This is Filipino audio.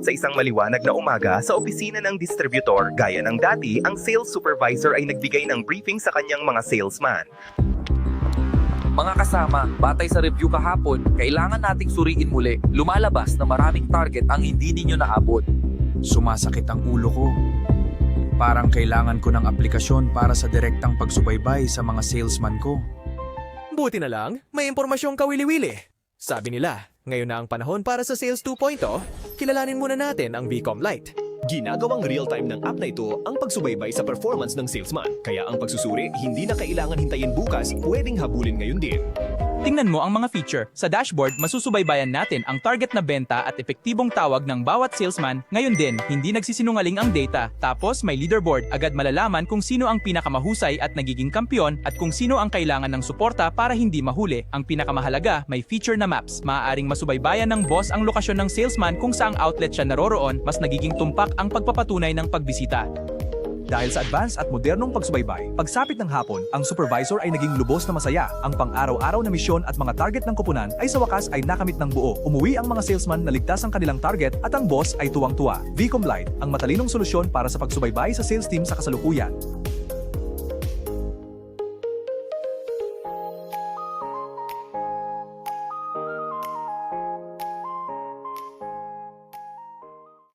Sa isang maliwanag na umaga sa opisina ng distributor, gaya ng dati, ang sales supervisor ay nagbigay ng briefing sa kanyang mga salesman. Mga kasama, batay sa review kahapon, kailangan nating suriin muli. Lumalabas na maraming target ang hindi ninyo naabot. Sumasakit ang ulo ko. Parang kailangan ko ng aplikasyon para sa direktang pagsubaybay sa mga salesman ko. Buti na lang, may impormasyong kawili-wili. Sabi nila, ngayon na ang panahon para sa Sales 2.0, kilalanin muna natin ang Vcom Lite. Ginagawang real-time ng app na ito ang pagsubaybay sa performance ng salesman. Kaya ang pagsusuri, hindi na kailangan hintayin bukas, pwedeng habulin ngayon din. Tingnan mo ang mga feature. Sa dashboard, masusubaybayan natin ang target na benta at epektibong tawag ng bawat salesman. Ngayon din, hindi nagsisinungaling ang data. Tapos may leaderboard, agad malalaman kung sino ang pinakamahusay at nagiging kampiyon at kung sino ang kailangan ng suporta para hindi mahuli. Ang pinakamahalaga, may feature na maps. Maaaring masubaybayan ng boss ang lokasyon ng salesman kung saang outlet siya naroroon, mas nagiging tumpak ang pagpapatunay ng pagbisita. Dahil sa advanced at modernong pagsubaybay, pagsapit ng hapon, ang supervisor ay naging lubos na masaya. Ang pang-araw-araw na misyon at mga target ng koponan ay sa wakas ay nakamit ng buo. Umuwi ang mga salesman na ligtas ang kanilang target at ang boss ay tuwang-tuwa. Vcom Lite, ang matalinong solusyon para sa pagsubaybay sa sales team sa kasalukuyan.